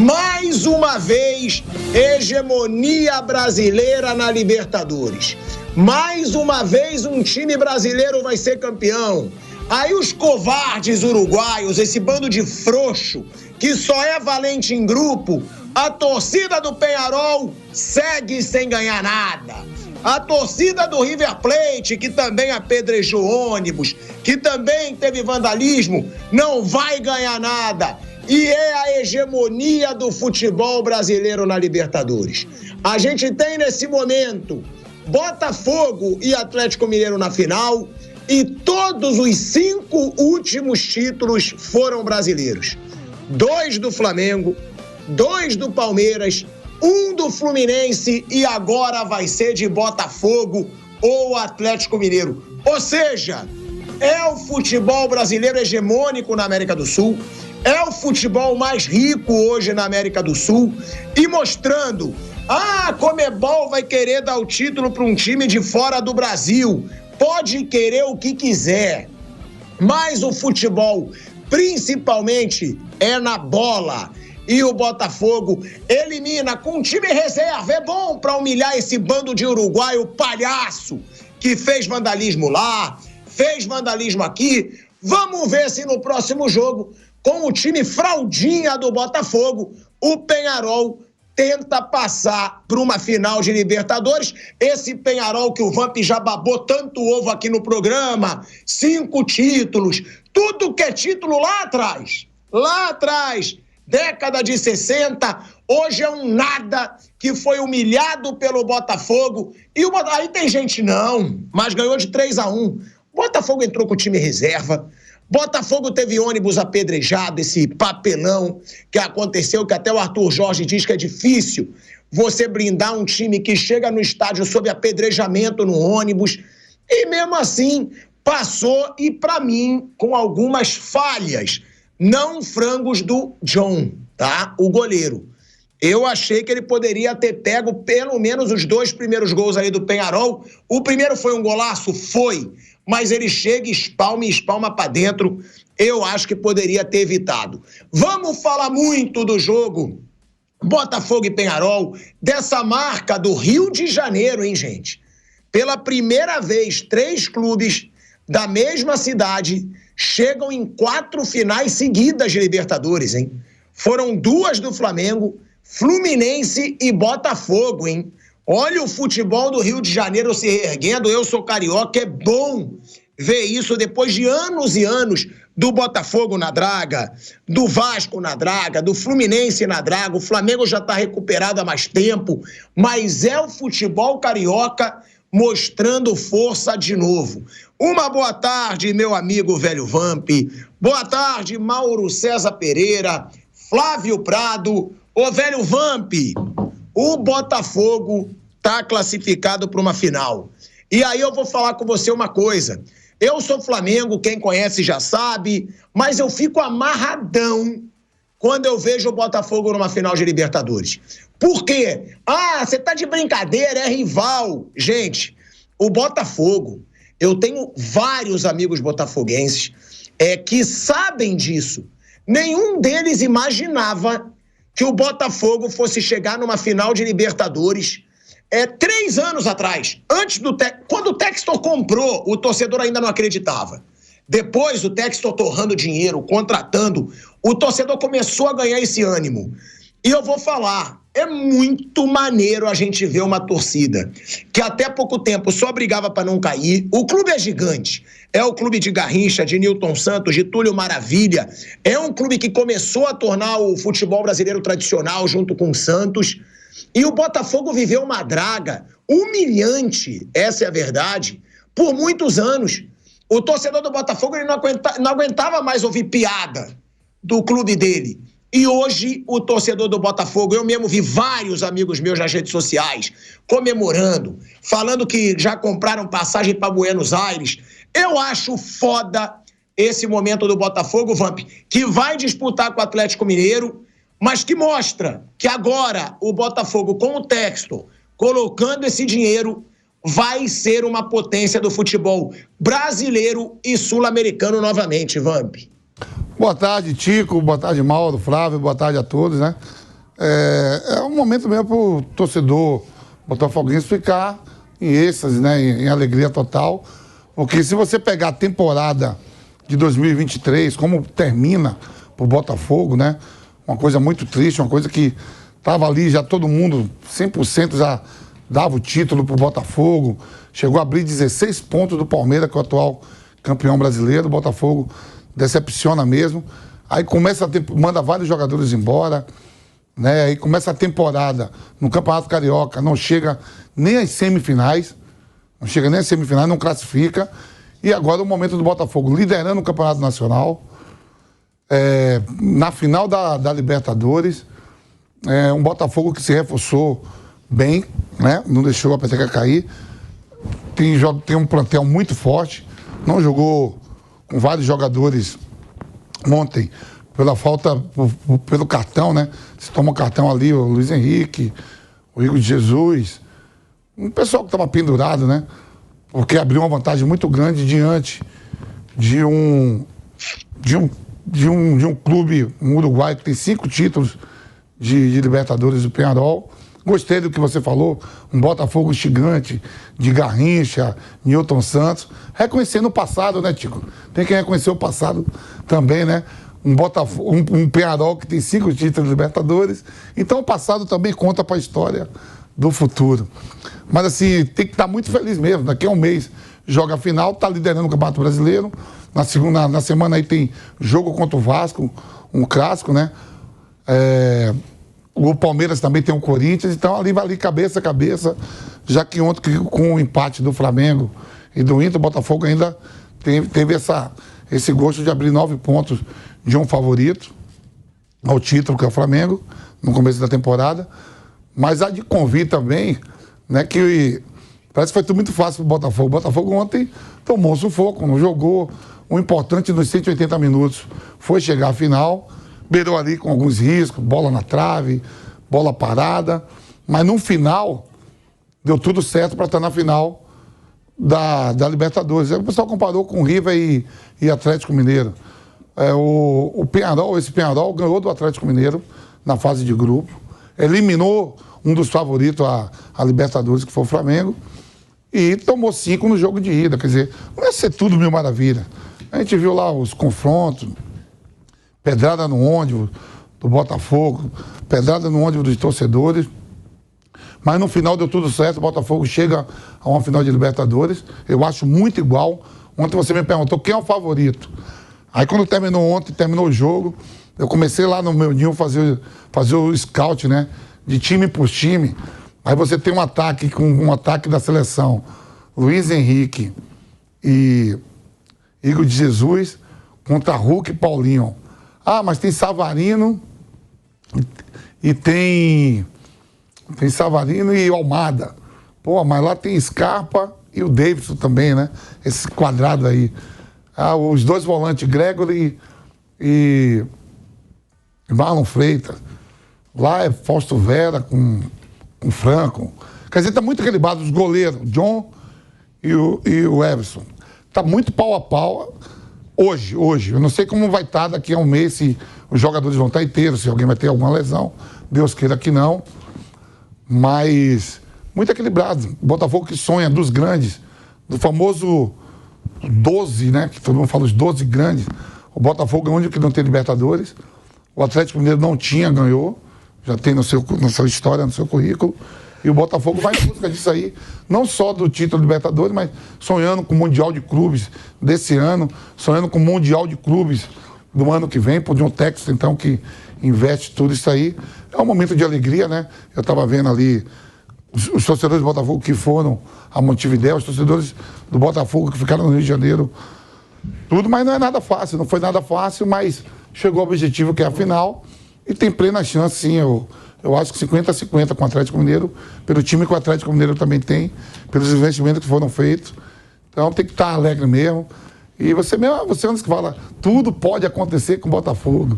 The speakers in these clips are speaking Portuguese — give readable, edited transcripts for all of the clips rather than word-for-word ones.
Mais uma vez, hegemonia brasileira na Libertadores. Mais uma vez, um time brasileiro vai ser campeão. Aí os covardes uruguaios, esse bando de frouxo, que só é valente em grupo, a torcida do Peñarol segue sem ganhar nada. A torcida do River Plate, que também apedrejou ônibus, que também teve vandalismo, não vai ganhar nada. E é a hegemonia do futebol brasileiro na Libertadores. A gente tem nesse momento Botafogo e Atlético Mineiro na final, e todos os 5 últimos títulos foram brasileiros. 2 do Flamengo, 2 do Palmeiras, 1 do Fluminense e agora vai ser de Botafogo ou Atlético Mineiro. Ou seja, é o futebol brasileiro hegemônico na América do Sul, é o futebol mais rico hoje na América do Sul e mostrando, a Conmebol vai querer dar o título para um time de fora do Brasil. Pode querer o que quiser, mas o futebol, principalmente, é na bola. E o Botafogo elimina com um time reserva. É bom para humilhar esse bando de uruguaio palhaço que fez vandalismo lá, fez vandalismo aqui. Vamos ver se no próximo jogo, com o time fraldinha do Botafogo, o Peñarol tenta passar para uma final de Libertadores. Esse Peñarol que o Vamp já babou tanto ovo aqui no programa, 5 títulos, tudo que é título lá atrás, década de 60, hoje é um nada que foi humilhado pelo Botafogo. E aí tem gente não, mas ganhou de 3-1. Botafogo entrou com o time reserva. Botafogo teve ônibus apedrejado, esse papelão que aconteceu, que até o Arthur Jorge diz que é difícil você blindar um time que chega no estádio sob apedrejamento no ônibus. E mesmo assim, passou e, para mim, com algumas falhas, não frangos do John, tá? O goleiro. Eu achei que ele poderia ter pego pelo menos os 2 primeiros gols aí do Peñarol. O primeiro foi um golaço? Foi. Mas ele chega e espalma para dentro. Eu acho que poderia ter evitado. Vamos falar muito do jogo Botafogo e Peñarol, dessa marca do Rio de Janeiro, hein, gente? Pela primeira vez, 3 clubes da mesma cidade chegam em 4 finais seguidas de Libertadores, hein? Foram 2 do Flamengo, Fluminense e Botafogo, hein? Olha o futebol do Rio de Janeiro se reerguendo. Eu sou carioca, é bom ver isso depois de anos e anos do Botafogo na draga, do Vasco na draga, do Fluminense na draga. O Flamengo já está recuperado há mais tempo, mas é o futebol carioca mostrando força de novo. Uma boa tarde, meu amigo velho Vamp. Boa tarde, Mauro César Pereira, Flávio Prado. Ô, velho Vamp, o Botafogo está classificado para uma final. E aí eu vou falar com você uma coisa. Eu sou Flamengo, quem conhece já sabe, mas eu fico amarradão quando eu vejo o Botafogo numa final de Libertadores. Por quê? Ah, você tá de brincadeira, é rival. Gente, o Botafogo, eu tenho vários amigos botafoguenses que sabem disso. Nenhum deles imaginava que o Botafogo fosse chegar numa final de Libertadores 3 anos atrás, quando o Textor comprou, o torcedor ainda não acreditava. Depois, o Textor torrando dinheiro, contratando, o torcedor começou a ganhar esse ânimo. E eu vou falar, é muito maneiro a gente ver uma torcida que até pouco tempo só brigava para não cair. O clube é gigante, é o clube de Garrincha, de Nilton Santos, de Túlio Maravilha. É um clube que começou a tornar o futebol brasileiro tradicional junto com o Santos. E o Botafogo viveu uma draga humilhante, essa é a verdade, por muitos anos. O torcedor do Botafogo ele não aguentava mais ouvir piada do clube dele. E hoje o torcedor do Botafogo, eu mesmo vi vários amigos meus nas redes sociais comemorando, falando que já compraram passagem para Buenos Aires. Eu acho foda esse momento do Botafogo, Vamp, que vai disputar com o Atlético Mineiro, mas que mostra que agora o Botafogo, com o Textor, colocando esse dinheiro, vai ser uma potência do futebol brasileiro e sul-americano novamente, Vamp. Boa tarde, Tico. Boa tarde, Mauro, Flávio. Boa tarde a todos, né? É um momento mesmo para o torcedor botafoguense ficar em êxtase, né? Em alegria total. Porque se você pegar a temporada de 2023, como termina pro Botafogo, né? Uma coisa muito triste, uma coisa que tava ali já todo mundo, 100% já dava o título pro Botafogo. Chegou a abrir 16 pontos do Palmeiras, que é o atual campeão brasileiro. O Botafogo decepciona mesmo. Aí começa manda vários jogadores embora, né? Aí começa a temporada no Campeonato Carioca, não chega nem às semifinais. Não chega nem às semifinais, não classifica. E agora o momento do Botafogo liderando o Campeonato Nacional. Na final da Libertadores. Um Botafogo que se reforçou bem, né? Não deixou a peteca cair. Tem um plantel muito forte. Não jogou com vários jogadores ontem pela falta, pelo cartão, né? Se toma um cartão ali, o Luiz Henrique, o Igor de Jesus, um pessoal que estava pendurado, né? Porque abriu uma vantagem muito grande diante de um clube, um Uruguai, que tem 5 títulos de Libertadores do Peñarol. Gostei do que você falou, um Botafogo gigante, de Garrincha, Newton Santos. Reconhecendo o passado, né, Tico? Tem que reconhecer o passado também, né? Um Peñarol que tem 5 títulos de Libertadores. Então o passado também conta para a história do futuro. Mas assim, tem que estar muito feliz mesmo. Daqui a um mês joga a final, está liderando o Campeonato Brasileiro. Na semana aí tem jogo contra o Vasco, um clássico, né? O Palmeiras também tem o Corinthians, então ali vai ali cabeça a cabeça, já que ontem com o empate do Flamengo e do Inter, o Botafogo ainda teve esse gosto de abrir 9 pontos de um favorito ao título, que é o Flamengo, no começo da temporada. Mas há de convir também, né, que parece que foi tudo muito fácil pro Botafogo. O Botafogo ontem tomou sufoco, não jogou. O importante nos 180 minutos foi chegar à final, beirou ali com alguns riscos, bola na trave, bola parada, mas no final deu tudo certo para estar na final da Libertadores. Aí o pessoal comparou com River e Atlético Mineiro. Esse Peñarol ganhou do Atlético Mineiro na fase de grupo, eliminou um dos favoritos a Libertadores, que foi o Flamengo, e tomou 5 no jogo de ida. Quer dizer, não ia ser tudo mil maravilha. A gente viu lá os confrontos, pedrada no ônibus do Botafogo, pedrada no ônibus dos torcedores, mas no final deu tudo certo. O Botafogo chega a uma final de Libertadores, eu acho muito igual. Ontem você me perguntou quem é o favorito. Aí quando terminou o jogo, eu comecei lá no meu ninho fazer o scout, né? De time por time. Aí você tem um ataque da seleção, Luiz Henrique e Igor de Jesus contra Hulk e Paulinho. Ah, mas tem Savarino e tem Savarino e Almada. Pô, mas lá tem Scarpa e o Davidson também, né? Esse quadrado aí. Os 2 volantes, Gregory e Marlon Freitas. Lá é Fausto Vera com Franco. Quer dizer, tá muito equilibrado os goleiros, John e o Everson. Tá muito pau a pau hoje. Eu não sei como vai estar daqui a um mês, se os jogadores vão estar inteiros, se alguém vai ter alguma lesão. Deus queira que não. Mas muito equilibrado. Botafogo que sonha dos grandes, do famoso 12, né? Que todo mundo fala os 12 grandes. O Botafogo é o único que não tem Libertadores. O Atlético Mineiro não tinha, ganhou. Já tem na sua história, no seu currículo. E o Botafogo vai em busca disso aí, não só do título Libertadores, mas sonhando com o Mundial de Clubes desse ano, sonhando com o Mundial de Clubes do ano que vem, por de um técnico, então, que investe tudo isso aí. É um momento de alegria, né? Eu estava vendo ali os torcedores do Botafogo que foram a Montevidéu, os torcedores do Botafogo que ficaram no Rio de Janeiro, tudo, mas não é nada fácil, não foi nada fácil, mas chegou ao objetivo, que é a final, e tem plena chance, sim. Eu acho que 50-50 com o Atlético Mineiro, pelo time que o Atlético Mineiro também tem, pelos investimentos que foram feitos. Então tem que estar alegre mesmo. E você antes que fala, tudo pode acontecer com o Botafogo,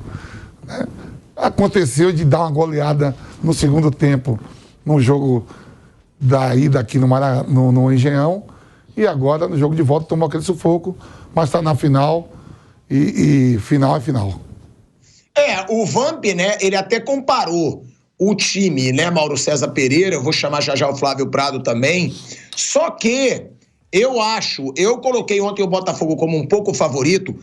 né? Aconteceu de dar uma goleada no segundo tempo, no jogo da ida aqui no Engenhão, e agora no jogo de volta tomou aquele sufoco, mas está na final, e final é final. O Vamp, né, ele até comparou o time, né, Mauro César Pereira, eu vou chamar já o Flávio Prado também, só que eu coloquei ontem o Botafogo como um pouco favorito,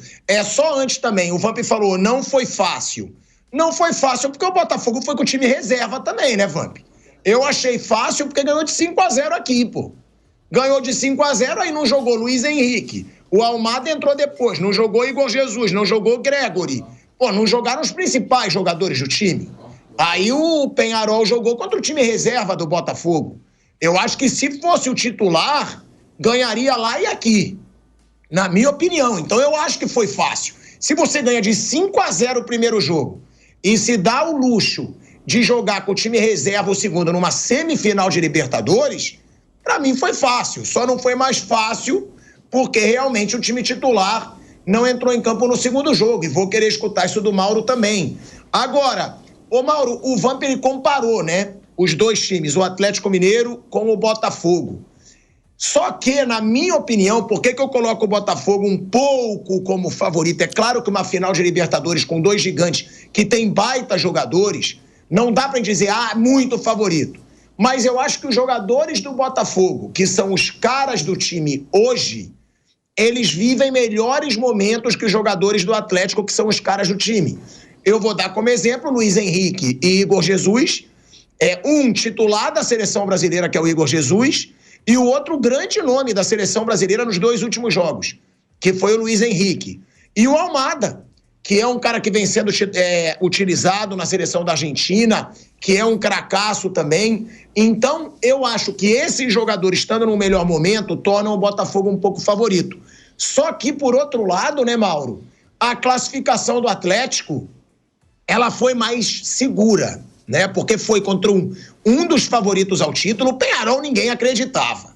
só antes também, o Vamp falou, não foi fácil. Não foi fácil porque o Botafogo foi com o time reserva também, né, Vamp? Eu achei fácil porque ganhou de 5-0 aqui, pô. Ganhou de 5-0, aí não jogou Luiz Henrique. O Almada entrou depois, não jogou Igor Jesus, não jogou Gregory. Pô, não jogaram os principais jogadores do time. Aí o Peñarol jogou contra o time reserva do Botafogo. Eu acho que se fosse o titular, ganharia lá e aqui. Na minha opinião. Então eu acho que foi fácil. Se você ganha de 5-0 o primeiro jogo e se dá o luxo de jogar com o time reserva o segundo numa semifinal de Libertadores, pra mim foi fácil. Só não foi mais fácil porque realmente o time titular não entrou em campo no segundo jogo. E vou querer escutar isso do Mauro também. Agora, ô Mauro, o Vamp ele comparou, né, os dois times, o Atlético Mineiro com o Botafogo. Só que, na minha opinião, por que eu coloco o Botafogo um pouco como favorito? É claro que uma final de Libertadores com dois gigantes que tem baita jogadores, não dá pra dizer, muito favorito. Mas eu acho que os jogadores do Botafogo, que são os caras do time hoje, eles vivem melhores momentos que os jogadores do Atlético, que são os caras do time. Eu vou dar como exemplo Luiz Henrique e Igor Jesus, um titular da seleção brasileira, que é o Igor Jesus, e o outro grande nome da seleção brasileira nos dois últimos jogos, que foi o Luiz Henrique. E o Almada, que é um cara que vem sendo utilizado na seleção da Argentina, que é um cracaço também. Então, eu acho que esses jogadores, estando no melhor momento, tornam o Botafogo um pouco favorito. Só que, por outro lado, né, Mauro, a classificação do Atlético, ela foi mais segura, né? Porque foi contra um dos favoritos ao título. O Peñarol ninguém acreditava.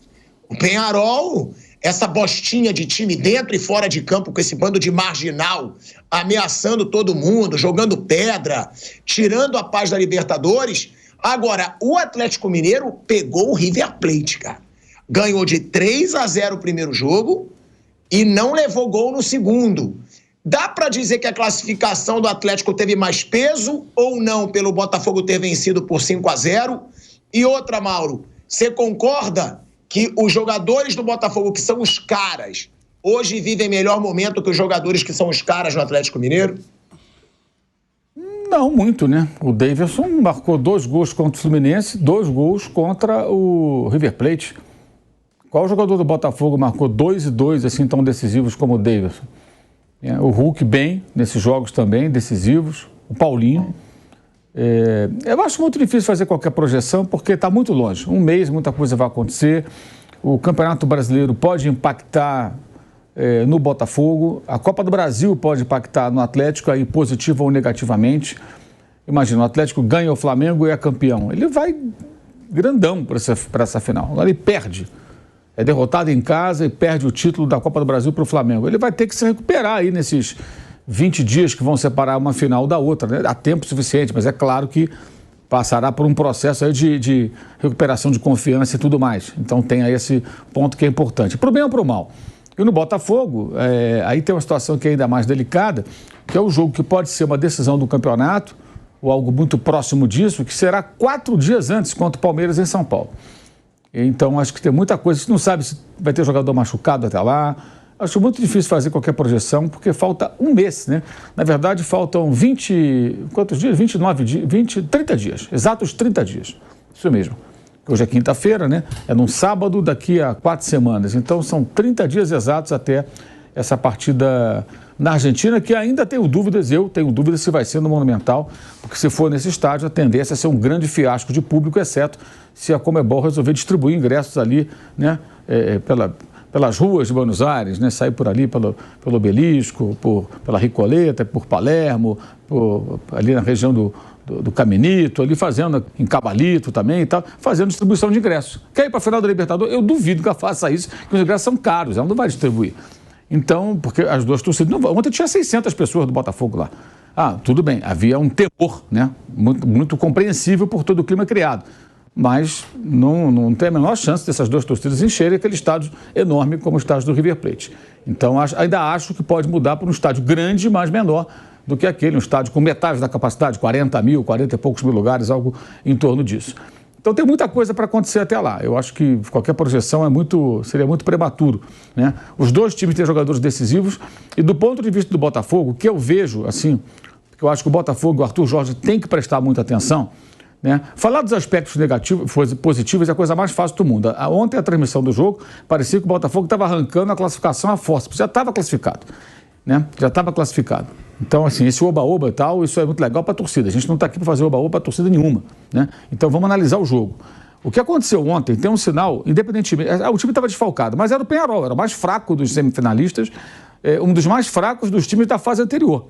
O Peñarol, essa bostinha de time dentro e fora de campo, com esse bando de marginal, ameaçando todo mundo, jogando pedra, tirando a paz da Libertadores. Agora, o Atlético Mineiro pegou o River Plate, cara. Ganhou de 3-0 o primeiro jogo e não levou gol no segundo. Dá pra dizer que a classificação do Atlético teve mais peso ou não pelo Botafogo ter vencido por 5-0? E outra, Mauro, você concorda que os jogadores do Botafogo, que são os caras, hoje vivem melhor momento que os jogadores que são os caras no Atlético Mineiro? Não, muito, né? O Davidson marcou 2 gols contra o Fluminense, 2 gols contra o River Plate. Qual jogador do Botafogo marcou 2 e 2 assim tão decisivos como o Davidson? O Hulk bem nesses jogos também, decisivos. O Paulinho. Eu acho muito difícil fazer qualquer projeção porque está muito longe. Um mês, muita coisa vai acontecer. O Campeonato Brasileiro pode impactar no Botafogo. A Copa do Brasil pode impactar no Atlético, aí positivo ou negativamente. Imagina, o Atlético ganha o Flamengo e é campeão. Ele vai grandão para essa final. Agora ele perde. É derrotado em casa e perde o título da Copa do Brasil para o Flamengo. Ele vai ter que se recuperar aí nesses 20 dias que vão separar uma final da outra, né? Há tempo suficiente, mas é claro que passará por um processo aí de recuperação de confiança e tudo mais. Então tem aí esse ponto que é importante. Para o bem ou para o mal. E no Botafogo, aí tem uma situação que é ainda mais delicada, que é o jogo que pode ser uma decisão do campeonato, ou algo muito próximo disso, que será 4 dias antes contra o Palmeiras em São Paulo. Então, acho que tem muita coisa. Você não sabe se vai ter jogador machucado até lá. Acho muito difícil fazer qualquer projeção, porque falta um mês, né? Na verdade, faltam 20... Quantos dias? 29 dias? 30 dias. Exatos 30 dias. Isso mesmo. Hoje é quinta-feira, né? É num sábado daqui a 4 semanas. Então, são 30 dias exatos até essa partida na Argentina, que ainda tenho dúvidas, eu tenho dúvidas se vai ser no Monumental, porque se for nesse estádio, a tendência é ser um grande fiasco de público, exceto se a Conmebol resolver distribuir ingressos ali, né, pelas ruas de Buenos Aires, né, sair por ali pelo Obelisco, pela Recoleta, por Palermo, ali na região do Caminito, ali fazendo, em Cabalito também e tal, fazendo distribuição de ingressos. Quer ir para a final da Libertadores? Eu duvido que ela faça isso, porque os ingressos são caros, ela não vai distribuir. Então, porque as duas torcidas... Ontem tinha 600 pessoas do Botafogo lá. Tudo bem, havia um temor, né? Muito compreensível por todo o clima criado. Mas não tem a menor chance dessas duas torcidas encherem aquele estádio enorme como o estádio do River Plate. Então, ainda acho que pode mudar para um estádio grande, mas menor, do que aquele, um estádio com metade da capacidade, 40 e poucos mil lugares, algo em torno disso. Então tem muita coisa para acontecer até lá. Eu acho que qualquer projeção seria muito prematuro, né? Os dois times têm jogadores decisivos e do ponto de vista do Botafogo, o que eu vejo, assim, que eu acho que o Botafogo e o Arthur Jorge têm que prestar muita atenção, né? Falar dos aspectos negativos, positivos é a coisa mais fácil do mundo. Ontem a transmissão do jogo parecia que o Botafogo estava arrancando a classificação à força, já estava classificado, né? Já estava classificado. Então, assim, esse oba-oba e tal, isso é muito legal para a torcida. A gente não está aqui para fazer oba-oba para torcida nenhuma, né? Então vamos analisar o jogo. O que aconteceu ontem tem um sinal, independentemente, o time estava desfalcado, mas era o Peñarol, era o mais fraco dos semifinalistas, um dos mais fracos dos times da fase anterior.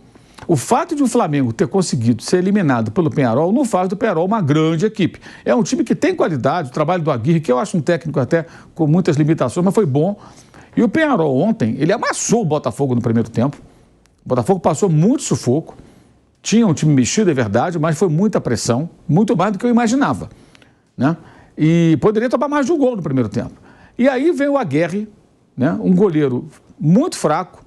O fato de o Flamengo ter conseguido ser eliminado pelo Peñarol não faz do Peñarol uma grande equipe. É um time que tem qualidade, o trabalho do Aguirre, que eu acho um técnico até com muitas limitações, mas foi bom. E o Peñarol ontem, ele amassou o Botafogo no primeiro tempo. O Botafogo passou muito sufoco, tinha um time mexido, é verdade, mas foi muita pressão, muito mais do que eu imaginava, né? E poderia tomar mais de um gol no primeiro tempo. E aí veio o Aguirre, né? Um goleiro muito fraco,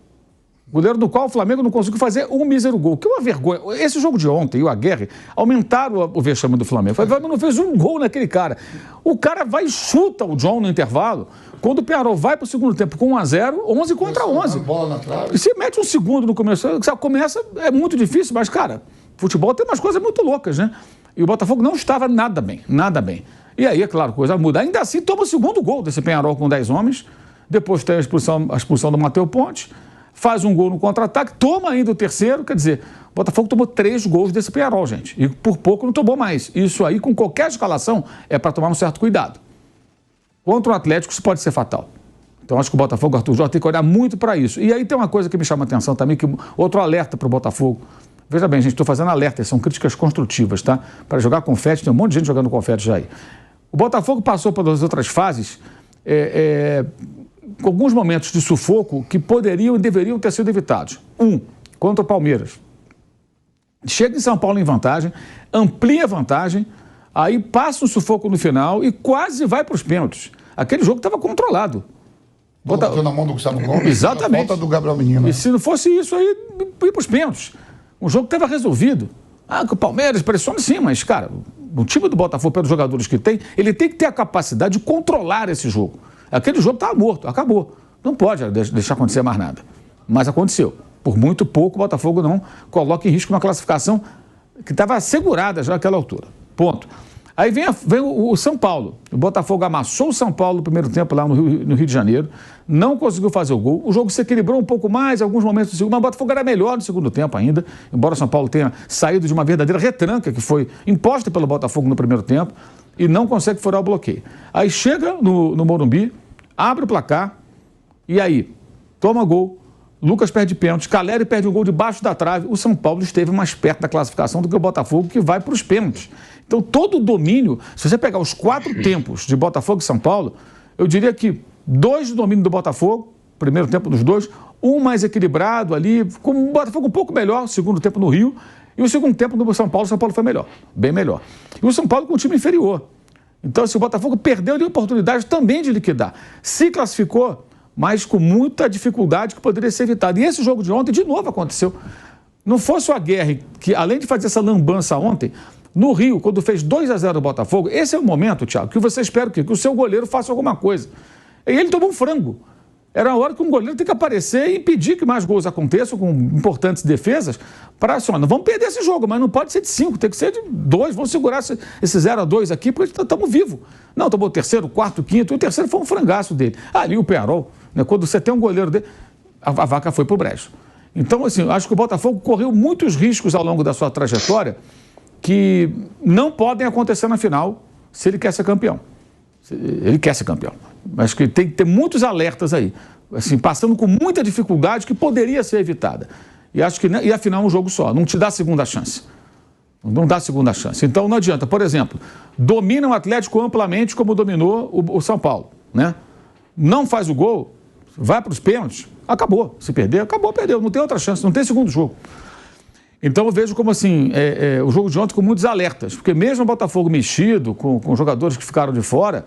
goleiro do qual o Flamengo não conseguiu fazer um mísero gol. Que uma vergonha. Esse jogo de ontem e o Aguirre aumentaram o vexame do Flamengo. O Flamengo não fez um gol naquele cara. O cara vai e chuta o John no intervalo. Quando o Peñarol vai para o segundo tempo com 1-0, 11 contra 11. Bola na trave. E você mete um segundo no começo. Começa, é muito difícil, mas, cara, futebol tem umas coisas muito loucas, né? E o Botafogo não estava nada bem, nada bem. E aí, é claro, a coisa muda. Ainda assim, toma o segundo gol desse Peñarol com 10 homens. Depois tem a expulsão do Matheus Pontes. Faz um gol no contra-ataque, toma ainda o terceiro, quer dizer, o Botafogo tomou 3 gols desse Peñarol, gente, e por pouco não tomou mais. Isso aí, com qualquer escalação, é para tomar um certo cuidado. Contra o Atlético, isso pode ser fatal. Então, acho que o Botafogo, o Arthur Jorge, tem que olhar muito para isso. E aí tem uma coisa que me chama a atenção também, outro alerta para o Botafogo. Veja bem, gente, estou fazendo alertas, são críticas construtivas, tá? Para jogar confete, tem um monte de gente jogando confete já aí. O Botafogo passou pelas outras fases, com alguns momentos de sufoco que poderiam e deveriam ter sido evitados. Contra o Palmeiras. Chega em São Paulo em vantagem, amplia a vantagem, aí passa um sufoco no final e quase vai para os pênaltis. Aquele jogo estava controlado. Botou na mão do Gustavo Gomes. Exatamente. Falta do Gabriel Menino. E se não fosse isso, aí ia para os pênaltis. Um jogo que estava resolvido. Que o Palmeiras pressiona sim, mas, cara, o time do Botafogo, pelos jogadores que tem, ele tem que ter a capacidade de controlar esse jogo. Aquele jogo estava morto, acabou. Não pode deixar acontecer mais nada. Mas aconteceu. Por muito pouco, o Botafogo não coloca em risco uma classificação que estava assegurada já naquela altura. Ponto. Aí vem o São Paulo. O Botafogo amassou o São Paulo no primeiro tempo lá no Rio de Janeiro. Não conseguiu fazer o gol. O jogo se equilibrou um pouco mais, em alguns momentos do segundo, mas o Botafogo era melhor no segundo tempo ainda, embora o São Paulo tenha saído de uma verdadeira retranca que foi imposta pelo Botafogo no primeiro tempo e não consegue furar o bloqueio. Aí chega no Morumbi, abre o placar e aí toma gol. Lucas perde pênalti, Caleri perde um gol debaixo da trave. O São Paulo esteve mais perto da classificação do que o Botafogo, que vai para os pênaltis. Então, todo o domínio, se você pegar os 4 tempos de Botafogo e São Paulo, eu diria que 2 de domínio do Botafogo, primeiro tempo dos 2, um mais equilibrado ali, com o Botafogo um pouco melhor, segundo tempo no Rio, e o segundo tempo do São Paulo foi melhor, bem melhor. E o São Paulo com um time inferior. Então, assim, o Botafogo perdeu a oportunidade também de liquidar. Se classificou, mas com muita dificuldade que poderia ser evitada. E esse jogo de ontem, de novo, aconteceu. Não fosse o Aguirre, que além de fazer essa lambança ontem, no Rio, quando fez 2-0 o Botafogo, esse é o momento, Thiago, que você espera que o seu goleiro faça alguma coisa. E ele tomou um frango. Era a hora que um goleiro tem que aparecer e impedir que mais gols aconteçam com importantes defesas para assim, não vamos perder esse jogo, mas não pode ser de 5, tem que ser de 2, vamos segurar esse 0-2 aqui, porque estamos vivos. Não, tomou o terceiro, o quarto, o quinto, e o terceiro foi um frangaço dele. Ali o Peñarol, né, quando você tem um goleiro dele, a vaca foi pro brejo. Então, assim, eu acho que o Botafogo correu muitos riscos ao longo da sua trajetória que não podem acontecer na final se ele quer ser campeão. Ele quer ser campeão. Mas que tem que ter muitos alertas aí, assim, passando com muita dificuldade que poderia ser evitada. E acho que, e afinal, um jogo só, não te dá segunda chance. Não dá segunda chance. Então não adianta. Por exemplo, domina o Atlético amplamente como dominou o São Paulo, né? Não faz o gol, vai para os pênaltis, acabou. Se perder, acabou, perdeu. Não tem outra chance, não tem segundo jogo. Então eu vejo como assim, o jogo de ontem com muitos alertas, porque mesmo o Botafogo mexido, com jogadores que ficaram de fora,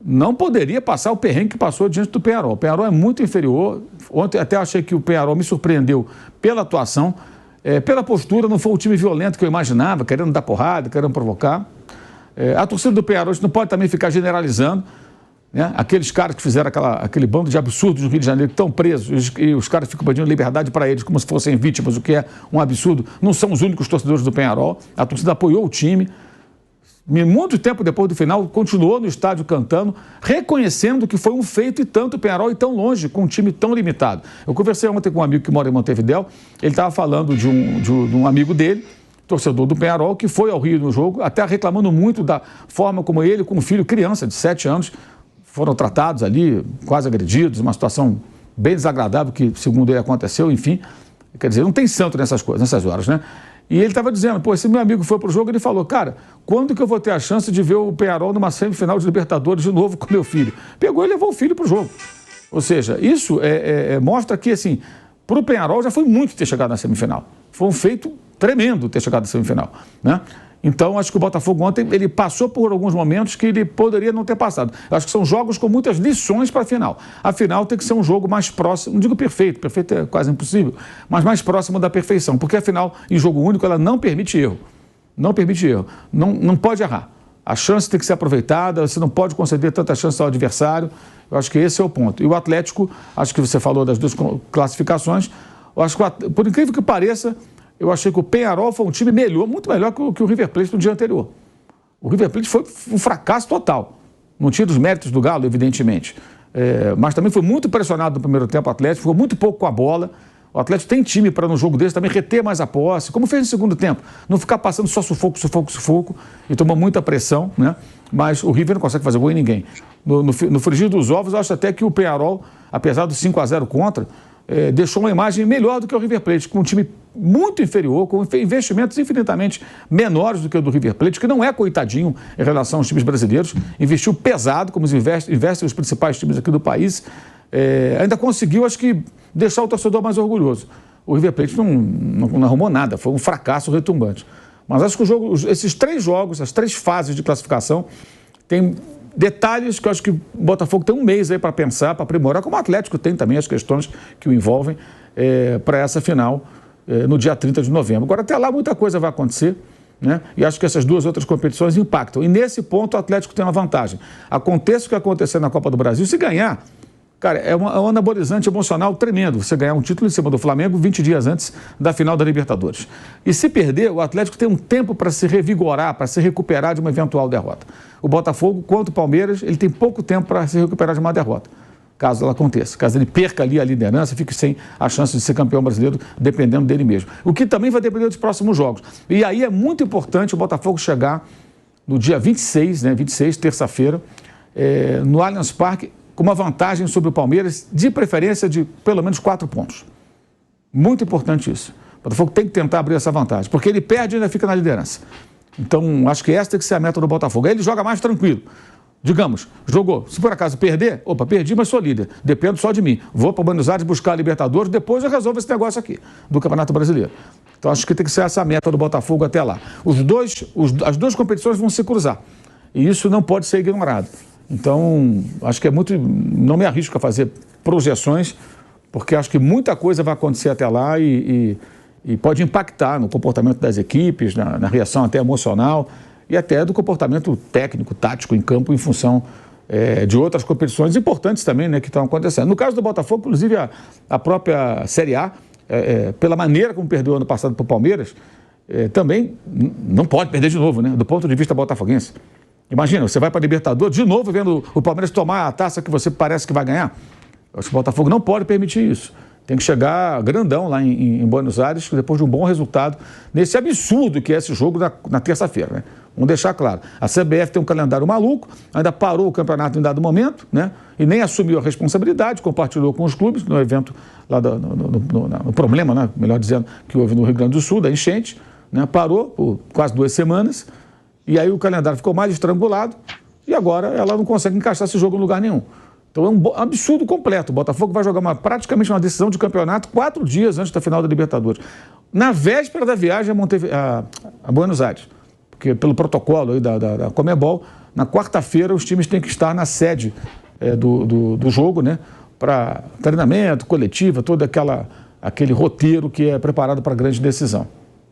não poderia passar o perrengue que passou diante do Peñarol. O Peñarol é muito inferior. Ontem até achei que o Peñarol me surpreendeu pela atuação. Pela postura, não foi o time violento que eu imaginava, querendo dar porrada, querendo provocar. A torcida do Peñarol não pode também ficar generalizando, né? Aqueles caras que fizeram aquele bando de absurdos no Rio de Janeiro, que estão presos, e os caras ficam pedindo liberdade para eles como se fossem vítimas, o que é um absurdo. Não são os únicos torcedores do Peñarol. A torcida apoiou o time. Muito tempo depois do final, continuou no estádio cantando, reconhecendo que foi um feito e tanto o Peñarol e tão longe, com um time tão limitado. Eu conversei ontem com um amigo que mora em Montevidéu, ele estava falando de um amigo dele, torcedor do Peñarol, que foi ao Rio no jogo, até reclamando muito da forma como ele, com um filho criança de 7 anos, foram tratados ali, quase agredidos, uma situação bem desagradável que, segundo ele, aconteceu, enfim. Quer dizer, não tem santo nessas coisas, nessas horas, né? E ele estava dizendo, pô, esse meu amigo foi pro jogo, ele falou, cara, quando que eu vou ter a chance de ver o Peñarol numa semifinal de Libertadores de novo com meu filho? Pegou e levou o filho pro jogo. Ou seja, isso mostra que, assim, pro Peñarol já foi muito ter chegado na semifinal. Foi um feito tremendo ter chegado na semifinal, né? Então, acho que o Botafogo ontem, ele passou por alguns momentos que ele poderia não ter passado. Acho que são jogos com muitas lições para a final. A final tem que ser um jogo mais próximo, não digo perfeito, perfeito é quase impossível, mas mais próximo da perfeição, porque a final, em jogo único, ela não permite erro. Não permite erro. Não pode errar. A chance tem que ser aproveitada, você não pode conceder tanta chance ao adversário. Eu acho que esse é o ponto. E o Atlético, acho que você falou das duas classificações, eu acho que, por incrível que pareça, eu achei que o Peñarol foi um time melhor, muito melhor que o River Plate no dia anterior. O River Plate foi um fracasso total. Não tira os méritos do Galo, evidentemente. Mas também foi muito pressionado no primeiro tempo o Atlético, ficou muito pouco com a bola. O Atlético tem time para, no jogo desse, também reter mais a posse, como fez no segundo tempo. Não ficar passando só sufoco, e tomou muita pressão, né? Mas o River não consegue fazer gol em ninguém. No frigir dos ovos, eu acho até que o Peñarol, apesar do 5-0 contra, deixou uma imagem melhor do que o River Plate, com um time muito inferior, com investimentos infinitamente menores do que o do River Plate, que não é coitadinho em relação aos times brasileiros, investiu pesado, como investem os principais times aqui do país, ainda conseguiu, acho que, deixar o torcedor mais orgulhoso. O River Plate não arrumou nada, foi um fracasso retumbante. Mas acho que esses 3 jogos, as 3 fases de classificação, tem detalhes que eu acho que o Botafogo tem um mês aí para pensar, para aprimorar, como o Atlético tem também as questões que o envolvem para essa final no dia 30 de novembro. Agora, até lá, muita coisa vai acontecer, né? E acho que essas 2 outras competições impactam. E nesse ponto, o Atlético tem uma vantagem. Aconteça o que acontecer na Copa do Brasil, se ganhar, cara, é um anabolizante emocional tremendo. Você ganhar um título em cima do Flamengo 20 dias antes da final da Libertadores. E se perder, o Atlético tem um tempo para se revigorar, para se recuperar de uma eventual derrota. O Botafogo, quanto o Palmeiras, ele tem pouco tempo para se recuperar de uma derrota, caso ela aconteça. Caso ele perca ali a liderança, fique sem a chance de ser campeão brasileiro, dependendo dele mesmo. O que também vai depender dos próximos jogos. E aí é muito importante o Botafogo chegar no dia 26, né, 26, terça-feira, no Allianz Parque, com uma vantagem sobre o Palmeiras, de preferência de pelo menos 4 pontos. Muito importante isso. O Botafogo tem que tentar abrir essa vantagem, porque ele perde e ainda fica na liderança. Então, acho que essa tem que ser a meta do Botafogo. Aí ele joga mais tranquilo. Digamos, jogou. Se por acaso perder, opa, perdi, mas sou líder. Depende só de mim. Vou para Buenos Aires buscar a Libertadores, depois eu resolvo esse negócio aqui, do Campeonato Brasileiro. Então, acho que tem que ser essa a meta do Botafogo até lá. As 2 competições vão se cruzar. E isso não pode ser ignorado. Então, acho que é muito... Não me arrisco a fazer projeções, porque acho que muita coisa vai acontecer até lá e pode impactar no comportamento das equipes, na reação até emocional e até do comportamento técnico, tático em campo, em função de outras competições importantes também, né, que estão acontecendo. No caso do Botafogo, inclusive a própria Série A, pela maneira como perdeu ano passado para o Palmeiras, também não pode perder de novo, né, do ponto de vista botafoguense. Imagina, você vai para a Libertadores, de novo vendo o Palmeiras tomar a taça que você parece que vai ganhar. Acho que o Botafogo não pode permitir isso. Tem que chegar grandão lá em Buenos Aires, depois de um bom resultado, nesse absurdo que é esse jogo na terça-feira, né? Vamos deixar claro. A CBF tem um calendário maluco, ainda parou o campeonato em dado momento, né? E nem assumiu a responsabilidade, compartilhou com os clubes no evento, lá no problema, né? Melhor dizendo, que houve no Rio Grande do Sul, da enchente, né? Parou por quase 2 semanas, e aí o calendário ficou mais estrangulado, e agora ela não consegue encaixar esse jogo em lugar nenhum. Então é um absurdo completo. O Botafogo vai jogar praticamente uma decisão de campeonato 4 dias antes da final da Libertadores. Na véspera da viagem a Buenos Aires. Porque pelo protocolo aí da Conmebol, na quarta-feira os times têm que estar na sede do jogo, né? Para treinamento, coletiva, toda aquela aquele roteiro que é preparado para a grande decisão.